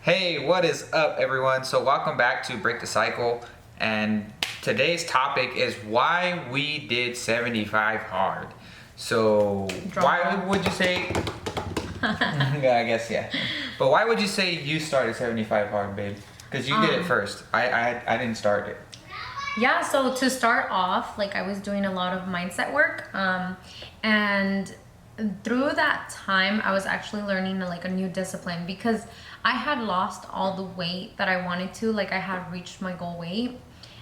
Hey, what is up, everyone? So welcome back to Break the Cycle, and today's topic is why we did 75 hard. So why would you say yeah, I guess, yeah. But why would you say you started 75 hard, babe? Because you did it first. I didn't start it. Yeah, so to start off, like, I was doing a lot of mindset work, and through that time I was actually learning like a new discipline, because I had lost all the weight that I wanted to. Like, I had reached my goal weight,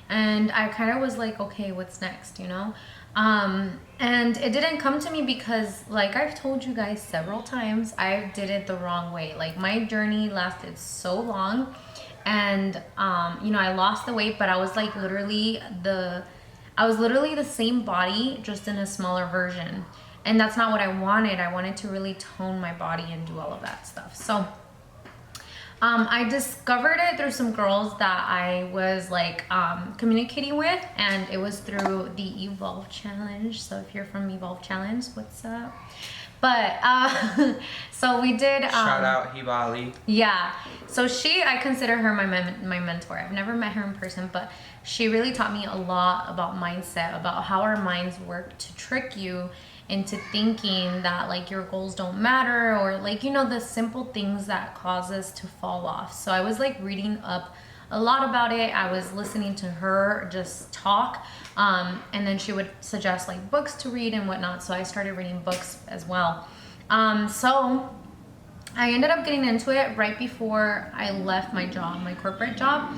and I kind of was like, okay, what's next, and it didn't come to me because, like I've told you guys several times, I did it the wrong way. Like, my journey lasted so long, and I lost the weight, but I was like literally the same body, just in a smaller version. And that's not what I wanted. I wanted to really tone my body and do all of that stuff. So I discovered it through some girls that I was like communicating with, and it was through the Evolve Challenge. So if you're from Evolve Challenge, what's up? But so we did shout out Hiba Ali. Yeah, so I consider her my mentor. I've never met her in person, but she really taught me a lot about mindset, about how our minds work to trick you into thinking that like your goals don't matter, or like the simple things that cause us to fall off. So I was like reading up a lot about it. I was listening to her just talk, and then she would suggest like books to read and whatnot. So I started reading books as well. So I ended up getting into it right before I left my job, my corporate job.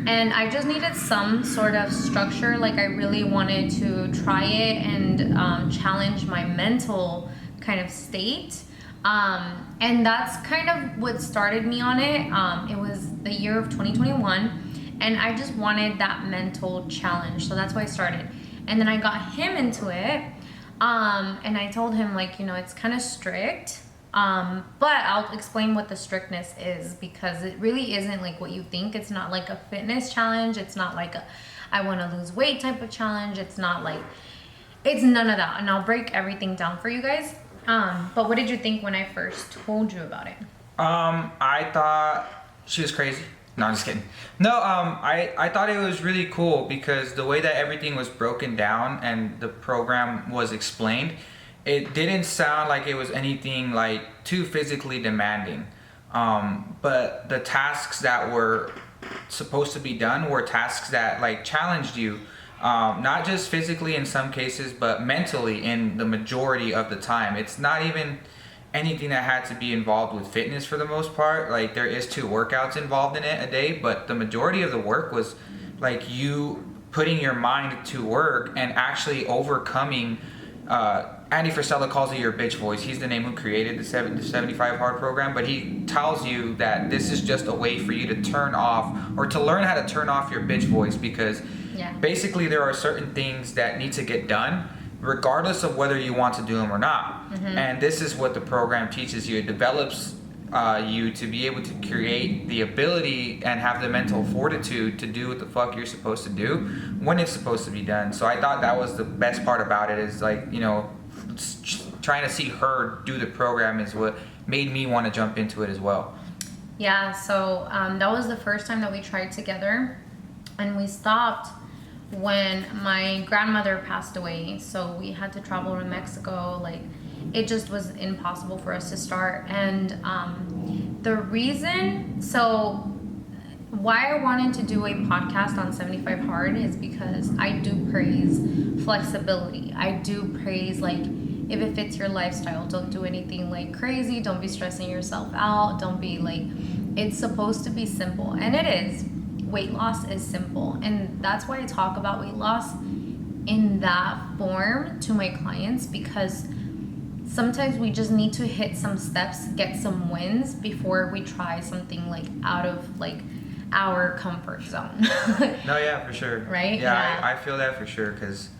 And I just needed some sort of structure. Like, I really wanted to try it and challenge my mental kind of state. And that's kind of what started me on it. It was the year of 2021, and I just wanted that mental challenge. So that's why I started. And then I got him into it. And I told him, like, it's kind of strict. But I'll explain what the strictness is, because it really isn't like what you think. It's not like a fitness challenge. It's not like I want to lose weight type of challenge. It's not like, it's none of that. And I'll break everything down for you guys. But what did you think when I first told you about it? I thought she was crazy. No, I'm just kidding. No, I thought it was really cool because the way that everything was broken down and the program was explained, it didn't sound like it was anything like too physically demanding. But the tasks that were supposed to be done were tasks that like challenged you, not just physically in some cases, but mentally in the majority of the time. It's not even anything that had to be involved with fitness for the most part. Like, there is 2 workouts involved in it a day, but the majority of the work was like you putting your mind to work and actually overcoming Andy Frisella calls it your bitch voice. He's the name who created the 75 hard program, but he tells you that this is just a way for you to turn off, or to learn how to turn off your bitch voice, because basically there are certain things that need to get done regardless of whether you want to do them or not. And this is what the program teaches you. It develops you to be able to create the ability and have the mental fortitude to do what the fuck you're supposed to do when it's supposed to be done. So I thought that was the best part about it, is like, trying to see her do the program is what made me want to jump into it as well. Yeah, so that was the first time that we tried together, and we stopped when my grandmother passed away. So we had to travel to Mexico. Like, it just was impossible for us to start. And the reason, so why I wanted to do a podcast on 75 hard is because I do praise flexibility. I do praise, like, if it fits your lifestyle, don't do anything like crazy. Don't be stressing yourself out. Don't be like, it's supposed to be simple. And it is. Weight loss is simple. And that's why I talk about weight loss in that form to my clients, because sometimes we just need to hit some steps, get some wins before we try something like out of like our comfort zone. No, yeah, for sure. Right? Yeah. I feel that for sure, because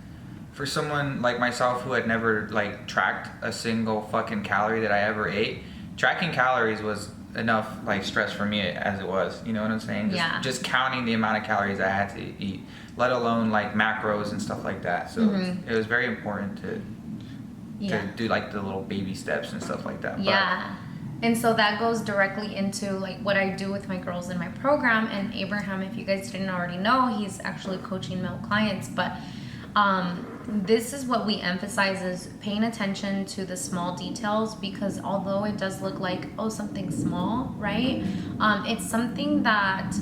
for someone like myself who had never like tracked a single fucking calorie that I ever ate, tracking calories was enough like stress for me as it was. You know what I'm saying? Just counting the amount of calories I had to eat, let alone like macros and stuff like that. So it was very important to do like the little baby steps and stuff like that. Yeah. And so that goes directly into like what I do with my girls in my program. And Abraham, if you guys didn't already know, he's actually coaching male clients. But this is what we emphasize, is paying attention to the small details, because although it does look like, oh, something small, right? It's something that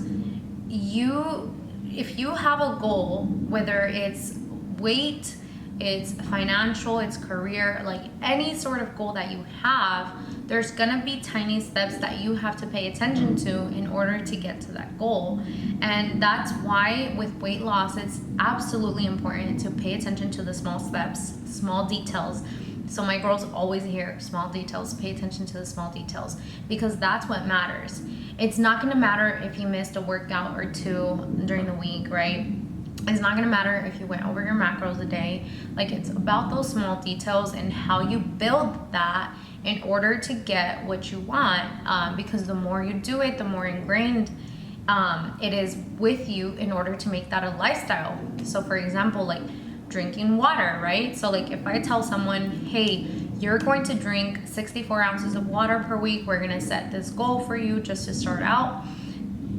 if you have a goal, whether it's weight, it's financial, it's career, like any sort of goal that you have, there's gonna be tiny steps that you have to pay attention to in order to get to that goal. And that's why with weight loss, it's absolutely important to pay attention to the small steps, small details. So my girls always hear small details, pay attention to the small details, because that's what matters. It's not gonna matter if you missed a workout or two during the week, right? It's not gonna matter if you went over your macros a day. Like, it's about those small details and how you build that in order to get what you want, because the more you do it, the more ingrained it is with you in order to make that a lifestyle. So for example, like drinking water, right? So like if I tell someone, hey, you're going to drink 64 ounces of water per week, we're gonna set this goal for you just to start out.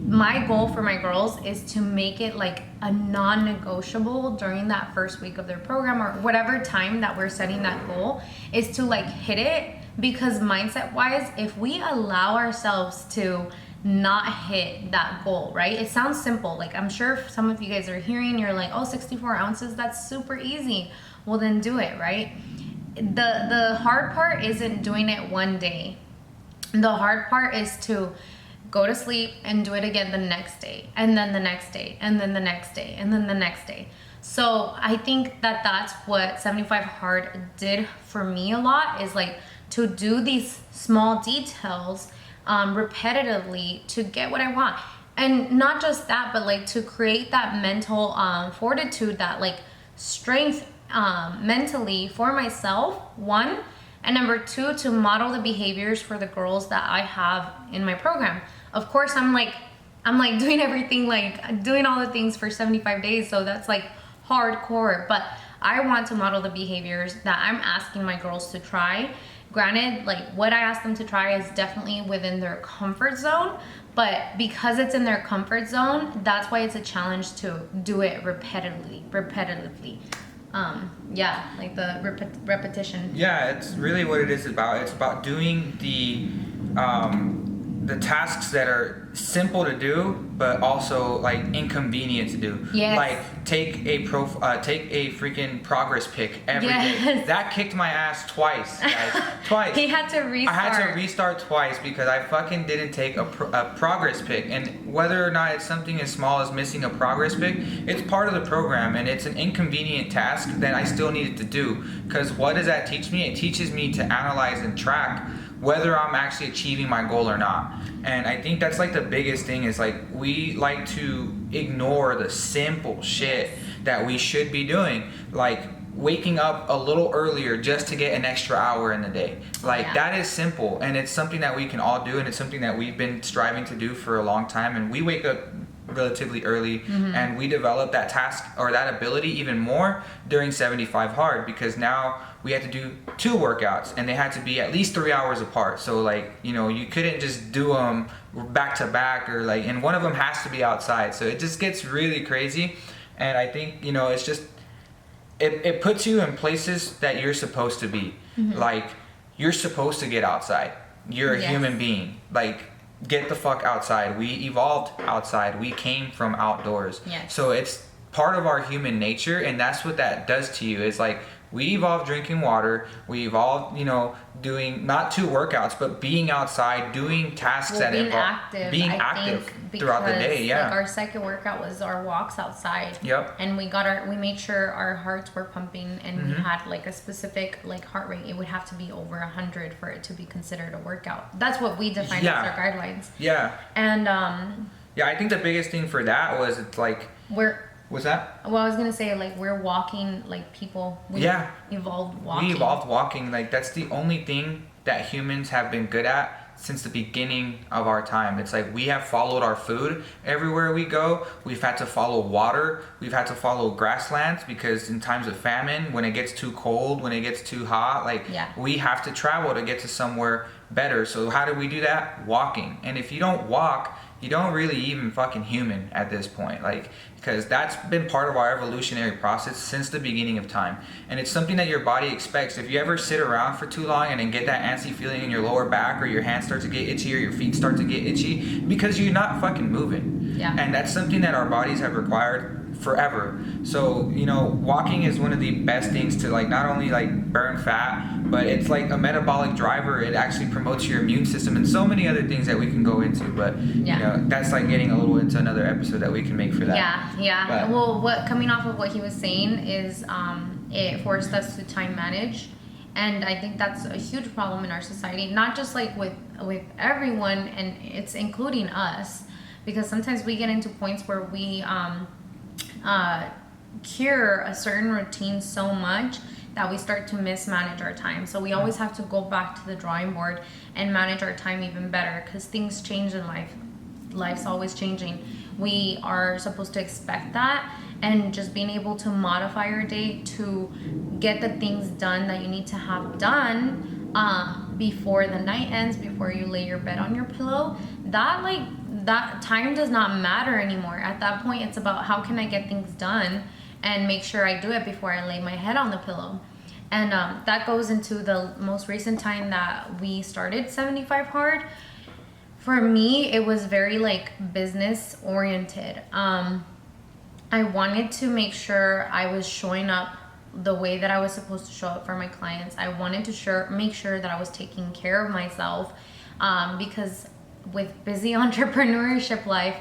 My goal for my girls is to make it like a non-negotiable during that first week of their program, or whatever time that we're setting that goal, is to like hit it. Because mindset wise, if we allow ourselves to not hit that goal, right? It sounds simple. Like, I'm sure some of you guys are hearing, you're like, oh, 64 ounces, that's super easy. Well, then do it, right? The hard part isn't doing it one day. The hard part is to go to sleep and do it again the next day, and then the next day, and then the next day, and then the next day. So I think that that's what 75 Hard did for me a lot, is like to do these small details repetitively to get what I want. And not just that, but like to create that mental fortitude, that like strength mentally for myself, one, and number two, to model the behaviors for the girls that I have in my program. Of course, I'm like doing everything, like doing all the things for 75 days, so that's like hardcore. But I want to model the behaviors that I'm asking my girls to try. Granted, like what I ask them to try is definitely within their comfort zone, but because it's in their comfort zone, that's why it's a challenge to do it repetitively. Yeah, like the repetition. Yeah, it's really what it is about. It's about doing the tasks that are simple to do, but also like inconvenient to do. Yes. Like take a freaking progress pick every day. That kicked my ass twice, guys. Twice. He had to restart. I had to restart twice because I fucking didn't take a progress pick. And whether or not it's something as small as missing a progress pick, it's part of the program, and it's an inconvenient task that I still needed to do. Because what does that teach me? It teaches me to analyze and track whether I'm actually achieving my goal or not. And I think that's like the biggest thing, is like we like to ignore the simple shit that we should be doing, like waking up a little earlier just to get an extra hour in the day. Like that is simple, and it's something that we can all do, and it's something that we've been striving to do for a long time. And we wake up relatively early, and we develop that task or that ability even more during 75 Hard, because now we had to do 2 workouts, and they had to be at least 3 hours apart. So like, you know, you couldn't just do them back to back, or like, and one of them has to be outside. So it just gets really crazy. And I think, you know, it's just, it puts you in places that you're supposed to be. Like, you're supposed to get outside. You're a human being. Like, get the fuck outside. We evolved outside. We came from outdoors. So it's part of our human nature, and that's what that does to you. Is like, we evolved drinking water. We evolved, you know, doing not 2 workouts, but being outside, doing tasks that involve being active throughout the day. Yeah. Like, our second workout was our walks outside. Yep. And we made sure our hearts were pumping, and we had like a specific like heart rate. It would have to be over 100 for it to be considered a workout. That's what we define as our guidelines. Yeah. And yeah, I think the biggest thing for that was, it's like, what's that? Well, I was gonna say, like, we're walking like people. We evolved walking. We evolved walking. Like, that's the only thing that humans have been good at since the beginning of our time. It's like we have followed our food everywhere we go. We've had to follow water. We've had to follow grasslands, because in times of famine, when it gets too cold, when it gets too hot, like we have to travel to get to somewhere better. So how do we do that? Walking. And if you don't walk, you don't really even fucking human at this point, like, because that's been part of our evolutionary process since the beginning of time, and it's something that your body expects. If you ever sit around for too long and then get that antsy feeling in your lower back, or your hands start to get itchy, or your feet start to get itchy, because you're not fucking moving. And that's something that our bodies have required forever. So, you know, walking is one of the best things to, like, not only like burn fat, but it's like a metabolic driver. It actually promotes your immune system and so many other things that we can go into, but you know, that's like getting a little into another episode that we can make for that. But, well, what coming off of what he was saying is it forced us to time manage, and I think that's a huge problem in our society, not just like with everyone, and it's including us, because sometimes we get into points where we cure a certain routine so much that we start to mismanage our time. So we always have to go back to the drawing board and manage our time even better, because things change in life. Life's always changing. We are supposed to expect that, and just being able to modify your day to get the things done that you need to have done before the night ends, before you lay your bed on your pillow, that time does not matter anymore. At that point, it's about how can I get things done and make sure I do it before I lay my head on the pillow. And that goes into the most recent time that we started 75 Hard. For me, it was very like business oriented. I wanted to make sure I was showing up the way that I was supposed to show up for my clients. I wanted to make sure that I was taking care of myself, because with busy entrepreneurship life,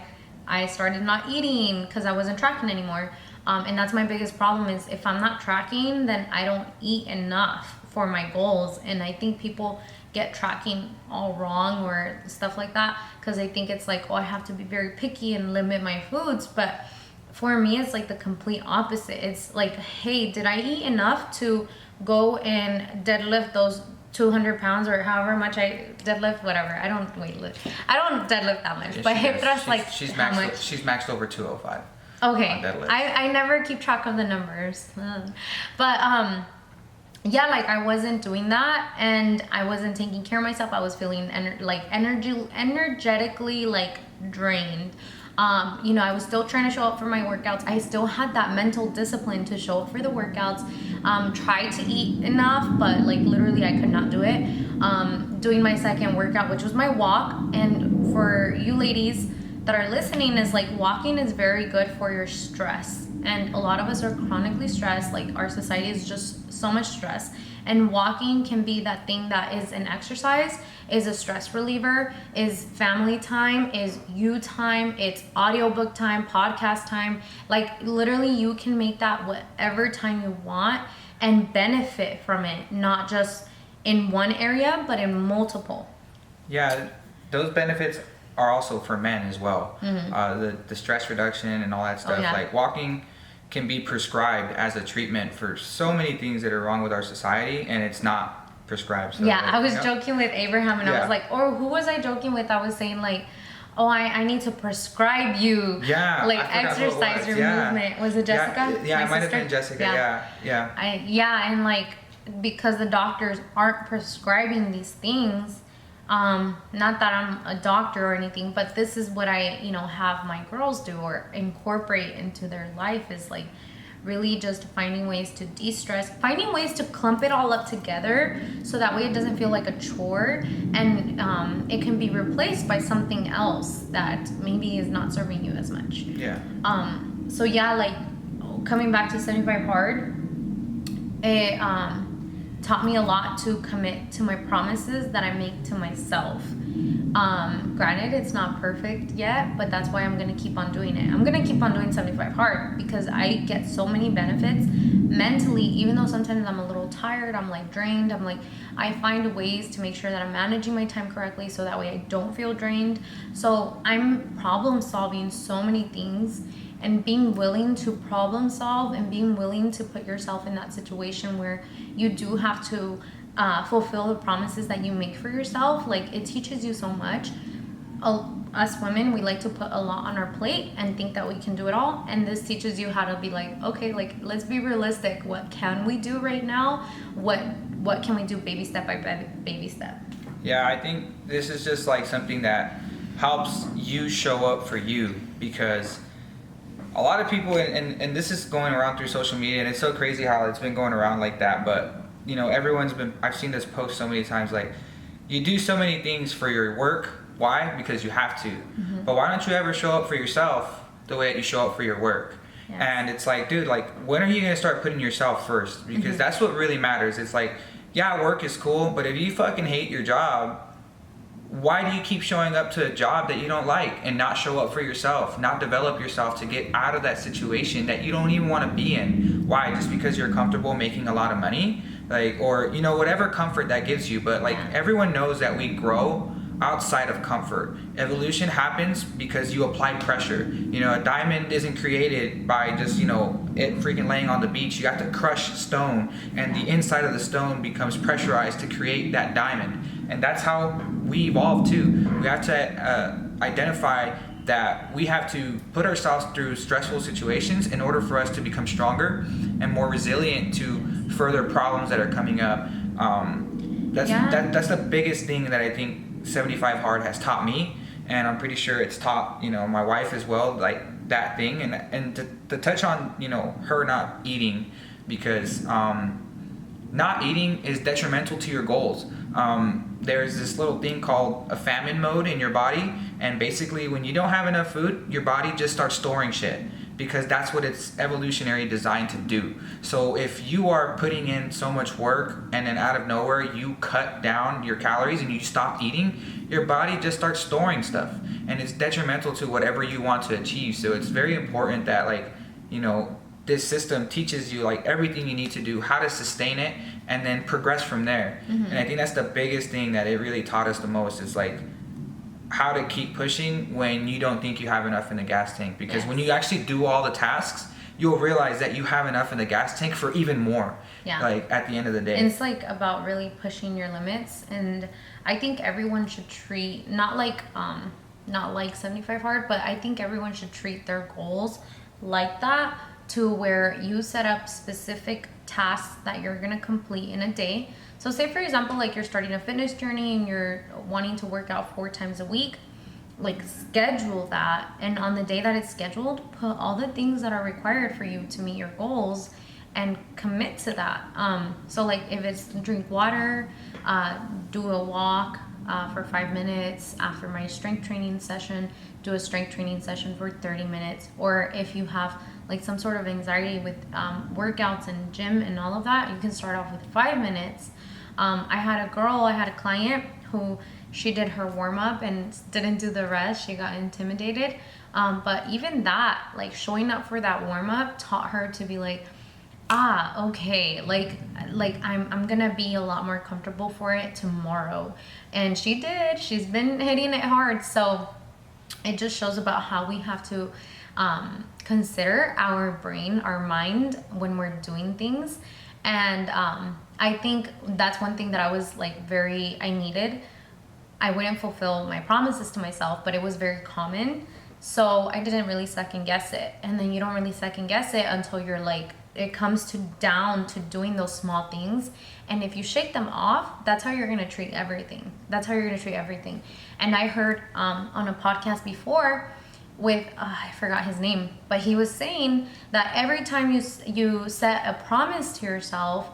I started not eating because I wasn't tracking anymore. And that's my biggest problem, is if I'm not tracking, then I don't eat enough for my goals. And I think people get tracking all wrong or stuff like that, because they think it's like, oh, I have to be very picky and limit my foods. But for me, it's like the complete opposite. It's like, hey, did I eat enough to go and deadlift those 200 pounds or however much I deadlift, whatever. I don't deadlift that much, but hip thrust, like, she's how maxed, much? she's maxed over 205. Okay, I never keep track of the numbers, but yeah, like I wasn't doing that, and I wasn't taking care of myself. I was feeling energetically like drained. You know, I was still trying to show up for my workouts. I still had that mental discipline to show up for the workouts. Tried to eat enough, but like literally I could not do it. Doing my second workout, which was my walk, and for you ladies that are listening, is like walking is very good for your stress, and a lot of us are chronically stressed. Like our society is just so much stress, and walking can be that thing that is an exercise, is a stress reliever, is family time, is you time, it's audiobook time, podcast time. Like literally you can make that whatever time you want and benefit from it, not just in one area but in multiple. Yeah, those benefits are also for men as well. The stress reduction and all that stuff. Like walking can be prescribed as a treatment for so many things that are wrong with our society, and it's not prescribed. So yeah, like, I was joking with Abraham, and I was like, or who was I joking with? I was saying like, oh, I need to prescribe you, like exercise your movement. Was it Jessica? Yeah, it might have been Jessica. Yeah. And like, because the doctors aren't prescribing these things, not that I'm a doctor or anything, but this is what I, have my girls do or incorporate into their life, is like really just finding ways to de-stress, finding ways to clump it all up together so that way it doesn't feel like a chore, and it can be replaced by something else that maybe is not serving you as much. So yeah, like coming back to 75 Hard, it taught me a lot to commit to my promises that I make to myself. Granted, it's not perfect yet, but that's why I'm going to keep on doing it. I'm going to keep on doing 75 Hard because I get so many benefits mentally, even though sometimes I'm a little tired, I'm like drained, I find ways to make sure that I'm managing my time correctly so that way I don't feel drained. So I'm problem solving so many things, and being willing to problem solve and being willing to put yourself in that situation where you do have to fulfill the promises that you make for yourself. Like, it teaches you so much. Us women, we like to put a lot on our plate and think that we can do it all, and this teaches you how to be like, okay, like, let's be realistic. What can we do right now? What can we do baby step by baby step? Yeah, I think this is just like something that helps you show up for you, because a lot of people, and this is going around through social media, and it's so crazy how it's been going around like that, but I've seen this post so many times, like, you do so many things for your work. Why? Because you have to. Mm-hmm. But why don't you ever show up for yourself the way that you show up for your work? Yes. And it's like, dude, like, when are you going to start putting yourself first? Because Mm-hmm. that's what really matters. It's like, yeah, work is cool, but if you fucking hate your job, why do you keep showing up to a job that you don't like and not show up for yourself, not develop yourself to get out of that situation that you don't even want to be in? Why? Just because you're comfortable making a lot of money? Like, or, whatever comfort that gives you. But like, everyone knows that we grow outside of comfort. Evolution happens because you apply pressure. A diamond isn't created by just, it freaking laying on the beach. You have to crush stone, and the inside of the stone becomes pressurized to create that diamond. And that's how we evolve too. We have to identify that we have to put ourselves through stressful situations in order for us to become stronger and more resilient to further problems that are coming up. That's the biggest thing that I think 75 Hard has taught me, and I'm pretty sure it's taught my wife as well, like that thing. And to touch on her not eating, because not eating is detrimental to your goals. There's this little thing called a famine mode in your body, and basically when you don't have enough food, your body just starts storing shit, because that's what it's evolutionary designed to do. So if you are putting in so much work and then out of nowhere you cut down your calories and you stop eating, your body just starts storing stuff, and it's detrimental to whatever you want to achieve. So it's very important that, like, this system teaches you like everything you need to do, how to sustain it, and then progress from there. Mm-hmm. And I think that's the biggest thing that it really taught us the most, is like how to keep pushing when you don't think you have enough in the gas tank. Because when you actually do all the tasks, you'll realize that you have enough in the gas tank for even more. Yeah. Like, at the end of the day. And it's like about really pushing your limits, and I think everyone should treat not like 75 Hard, but I think everyone should treat their goals like that, to where you set up specific tasks that you're going to complete in a day. So say, for example, like, you're starting a fitness journey and you're wanting to work out 4 times a week, like, schedule that, and on the day that it's scheduled, put all the things that are required for you to meet your goals and commit to that. So like, if it's drink water, do a walk for 5 minutes after my strength training session, do a strength training session for 30 minutes. Or if you have like some sort of anxiety with workouts and gym and all of that, you can start off with 5 minutes. I had a client who, she did her warm up and didn't do the rest. She got intimidated. But even that, like, showing up for that warm up taught her to be like, okay, like I'm gonna be a lot more comfortable for it tomorrow. And she did. She's been hitting it hard. So it just shows about how we have to consider our brain, our mind, when we're doing things. And I think that's one thing that I was like I needed. I wouldn't fulfill my promises to myself, but it was very common. So I didn't really second guess it. And then you don't really second guess it until you're like, it comes down to doing those small things. And if you shake them off, that's how you're going to treat everything. And I heard on a podcast before with, I forgot his name, but he was saying that every time you set a promise to yourself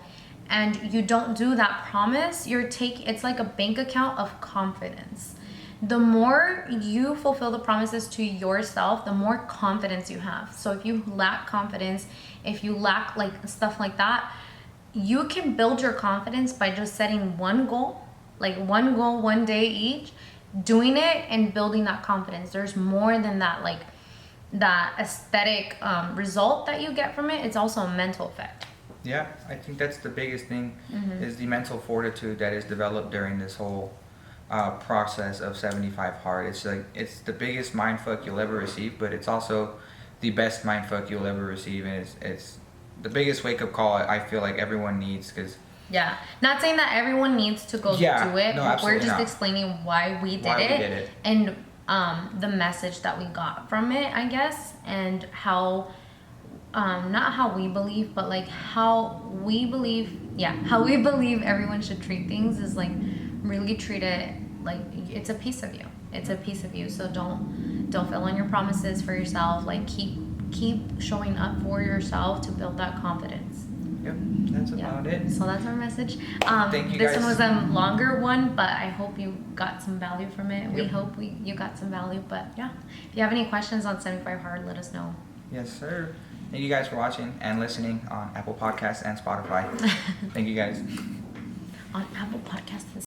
and you don't do that promise, it's like a bank account of confidence. The more you fulfill the promises to yourself, the more confidence you have. So if you lack confidence, if you lack like stuff like that, you can build your confidence by just setting one goal, 1 day each, doing it and building that confidence. There's more than that, like that aesthetic result that you get from it. It's also a mental effect. Yeah, I think that's the biggest thing, is the mental fortitude that is developed during this whole process of 75 Hard. It's like, it's the biggest mindfuck you'll ever receive, but it's also the best mindfuck you'll ever receive, and it's the biggest wake-up call I feel like everyone needs, because Yeah. Not saying that everyone needs to go Yeah, do it, no, but we're absolutely just not. explaining why we did Why we it, did it. and the message that we got from it, I guess, and how not how we believe, but like how we believe, how we believe everyone should treat things is like really treat it like it's a piece of you. It's a piece of you. So don't fail on your promises for yourself. Like keep showing up for yourself to build that confidence. Yep, that's about it. So that's our message. Thank you This guys. one was a longer one, but I hope you got some value from it. We Yep. hope you got some value. But yeah, if you have any questions on 75 Hard, let us know. Yes, sir. Thank you guys for watching and listening on Apple Podcasts and Spotify. Thank you guys. On Apple Podcasts and